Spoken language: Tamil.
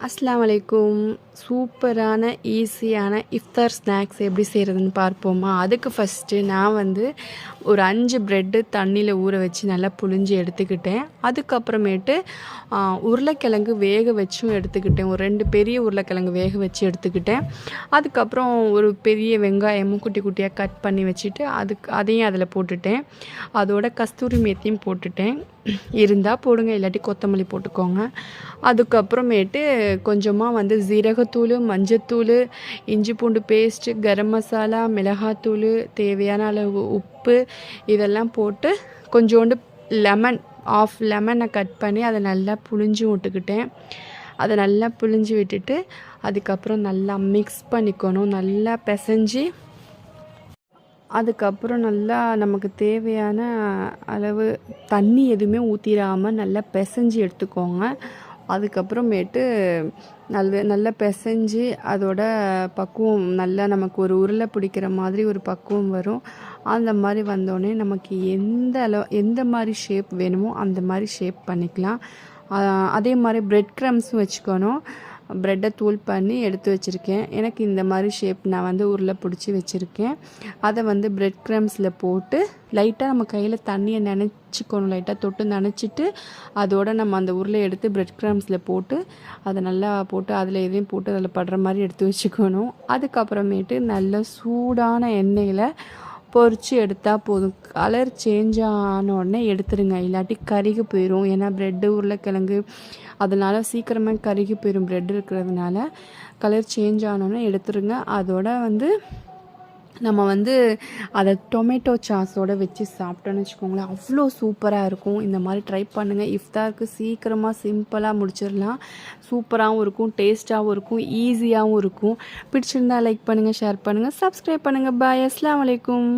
அஸ்ஸலாமு அலைக்கும். சூப்பரான ஈஸியான இஃப்தார் ஸ்நாக்ஸ் எப்படி செய்கிறதுன்னு பார்ப்போமா? அதுக்கு ஃபஸ்ட்டு நான் ஒரு 5 ப்ரெட்டு தண்ணியில் ஊற வச்சு நல்லா புழிஞ்சு எடுத்துக்கிட்டேன். அதுக்கப்புறமேட்டு உருளைக்கிழங்கு வேக வச்சும் எடுத்துக்கிட்டேன். ஒரு 2 பெரிய உருளைக்கிழங்கு வேக வச்சு எடுத்துக்கிட்டேன். அதுக்கப்புறம் ஒரு பெரிய வெங்காயமும் குட்டி குட்டியாக கட் பண்ணி வச்சுட்டு அதையும் அதில் போட்டுட்டேன். அதோட கஸ்தூரி மேத்தியும் போட்டுட்டேன். இருந்தால் போடுங்க, இல்லாட்டி கொத்தமல்லி போட்டுக்கோங்க. அதுக்கப்புறமேட்டு கொஞ்சமாக ஜீரகத்தூள், மஞ்சத்தூள், இஞ்சி பூண்டு பேஸ்ட்டு, கரம் மசாலா, மிளகாத்தூள், தேவையான அளவு உப்பு இதெல்லாம் போட்டு கொஞ்சோண்டு லெமன், ஆஃப் லெமனை கட் பண்ணி அதை நல்லா புழிஞ்சு விட்டுக்கிட்டேன். அதை நல்லா புழிஞ்சு விட்டுட்டு அதுக்கப்புறம் நல்லா மிக்ஸ் பண்ணிக்கணும். நல்லா பிசைஞ்சு அதுக்கப்புறம் நல்லா நமக்கு தேவையான அளவு தண்ணி எதுவுமே ஊற்றிடாமல் நல்லா பிசைஞ்சு எடுத்துக்கோங்க. அதுக்கப்புறமேட்டு நல்லா பிசைஞ்சு அதோட பக்குவம் நல்லா நமக்கு ஒரு உருளை பிடிக்கிற மாதிரி ஒரு பக்குவம் வரும். அந்த மாதிரி வந்தோடனே நமக்கு எந்த மாதிரி ஷேப் வேணுமோ அந்த மாதிரி ஷேப் பண்ணிக்கலாம். அதே மாதிரி பிரெட் க்ரம்ஸும் வச்சுக்கணும். ப்ரெட்டை தூள் பண்ணி எடுத்து வச்சுருக்கேன். எனக்கு இந்த மாதிரி ஷேப் நான் உருளை பிடிச்சி வச்சுருக்கேன். அதை பிரெட் க்ரம்ஸில் போட்டு லைட்டாக நம்ம கையில் தண்ணியை நனைச்சிக்கணும். லைட்டாக தொட்டு நனைச்சிட்டு அதோடு நம்ம அந்த உருளை எடுத்து பிரெட் க்ரம்ஸில் போட்டு அதை நல்லா போட்டு அதில் எதையும் போட்டு அதில் படுற மாதிரி எடுத்து வச்சுக்கணும். அதுக்கப்புறமேட்டு நல்ல சூடான எண்ணெயில் பொரித்து எடுத்தால் போதும். கலர் சேஞ்ச் ஆன உடனே எடுத்துருங்க, இல்லாட்டி கருகி போயிடும். ஏன்னா ப்ரெட்டு உருளைக்கிழங்கு அதனால் சீக்கிரமாக கருகி போயிடும். ப்ரெட் இருக்கிறதுனால கலர் சேஞ்ச் ஆனோடனே எடுத்துருங்க. அதோட நம்ம அதை டொமேட்டோ சாஸோடு வச்சு சாப்பிட்டோன்னு வச்சுக்கோங்களேன், அவ்வளோ சூப்பராக இருக்கும். இந்த மாதிரி ட்ரை பண்ணுங்கள். இஃப்தாருக்கு சீக்கிரமாக சிம்பிளாக முடிச்சிடலாம். சூப்பராகவும் இருக்கும், டேஸ்ட்டாகவும் இருக்கும், ஈஸியாகவும் இருக்கும். பிடிச்சிருந்தால் லைக் பண்ணுங்கள், ஷேர் பண்ணுங்கள், சப்ஸ்கிரைப் பண்ணுங்கள். பாய். அஸ்ஸலாமு அலைக்கும்.